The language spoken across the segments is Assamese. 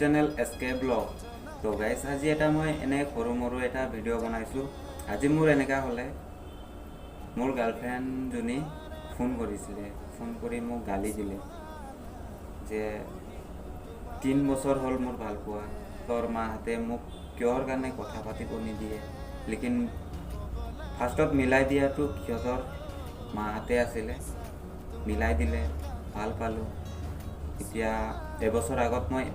Channel SK blog. তো গাইজ আজি এটা মই এনে সৰু মৰু এটা ভিডিঅ' বনাইছোঁ। আজি মোৰ এনেকুৱা হ'লে মোৰ গাৰ্লফ্ৰেণ্ডজনী ফোন কৰিছিলে, ফোন কৰি মোক গালি দিলে যে 3 বছৰ হ'ল মোৰ ভাল পোৱা, তোৰ মাহঁতে মোক কিহৰ কাৰণে কথা পাতিব নিদিয়ে। লেকিন ফাৰ্ষ্টত মিলাই দিয়াটো সিহঁতৰ মাহঁতে আছিলে, মিলাই দিলে, ভাল পালোঁ। এতিয়া এবছৰ আগত মই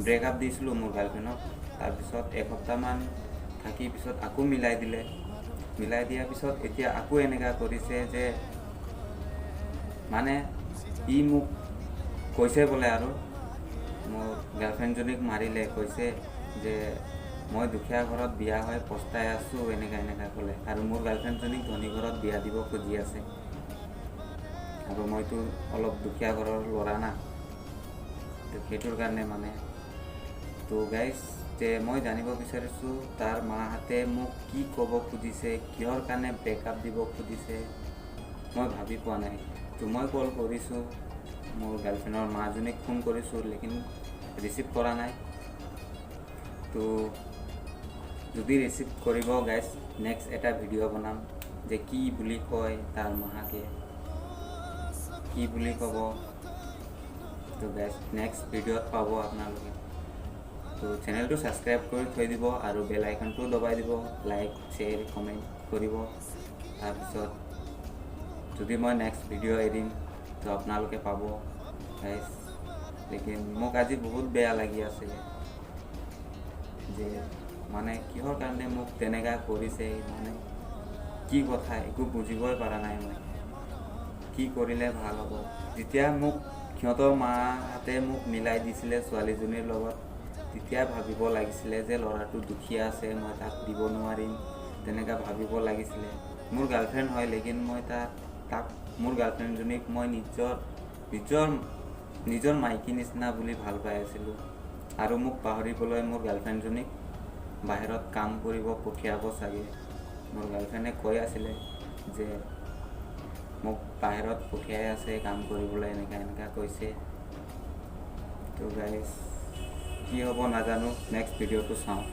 ব্ৰেকআপ দিছিলোঁ মোৰ গাৰ্লফ্ৰেণ্ডক। তাৰপিছত এসপ্তাহমান থাকি পিছত আকৌ মিলাই দিলে। মিলাই দিয়াৰ পিছত এতিয়া আকৌ এনেকুৱা কৰিছে যে মানে ই মোক কৈছে বোলে আৰু মোৰ গাৰ্লফ্ৰেণ্ডজনীক মাৰিলে, কৈছে যে মই দুখীয়া ঘৰত বিয়া হৈ পস্তাই আছোঁ, এনেকুৱা ক'লে। আৰু মোৰ গাৰ্লফ্ৰেণ্ডজনীক ধনী ঘৰত বিয়া দিব খুজি আছে, আৰু মইতো অলপ দুখীয়া ঘৰৰ ল'ৰা না, তো সেইটোৰ কাৰণে মানে। তো গাইজ যে মই জানিব বিচাৰিছোঁ তাৰ মাহঁতে মোক কি ক'ব খুজিছে, কিহৰ কাৰণে ব্ৰেকআপ দিব খুজিছে, মই ভাবি পোৱা নাই। তো মই কল কৰিছোঁ মোৰ গাৰ্লফ্ৰেণ্ডৰ মাজনীক, ফোন কৰিছোঁ, লেকিন ৰিচিভ কৰা নাই। তো যদি ৰিচিভ কৰিব গাইজ, নেক্সট এটা ভিডিঅ' বনাম যে কি বুলি কয় তাৰ মাকে, কি বুলি ক'ব। তো গাইজ নেক্সট ভিডিঅ'ত পাব আপোনালোকে। তো চেনেলটো ছাবস্ক্ৰাইব কৰি থৈ দিব আৰু বেল আইকনটো দবাই দিব, লাইক শ্বেয়াৰ কমেণ্ট কৰিব। তাৰপিছত যদি মই নেক্সট ভিডিঅ' এৰিম তো আপোনালোকে পাব গাইজ। লেকিন মোক আজি বহুত বেয়া লাগি আছে যে মানে কিহৰ কাৰণে মোক তেনেকুৱা কৰিছে, মানে কি কথা একো বুজিবই পৰা নাই মই, কি কৰিলে ভাল হ'ব। যেতিয়া মোক সিহঁতৰ মাহঁতে মোক মিলাই দিছিলে ছোৱালীজনীৰ লগত, তেতিয়া ভাবিব লাগিছিলে যে ল'ৰাটো দুখীয়া আছে, মই তাক দিব নোৱাৰিম, তেনেকুৱা ভাবিব লাগিছিলে। মোৰ গাৰ্লফ্ৰেণ্ড হয়, লেকিন মই তাক মোৰ গাৰ্লফ্ৰেণ্ডজনীক মই নিজৰ মাইকী নিচিনা বুলি ভাল পাই আছিলোঁ। আৰু মোক পাহৰিবলৈ মোৰ গাৰ্লফ্ৰেণ্ডজনীক বাহিৰত কাম কৰিব পঠিয়াব চাগে। মোৰ গাৰ্লফ্ৰেণ্ডে কৈ আছিলে যে মোক বাহিৰত পঠিয়াই আছে কাম কৰিবলৈ, এনেকুৱা কৈছে। তো গাইজ কি হ'ব নাজানো, নেক্সট ভিডিঅ'টো চাওঁ।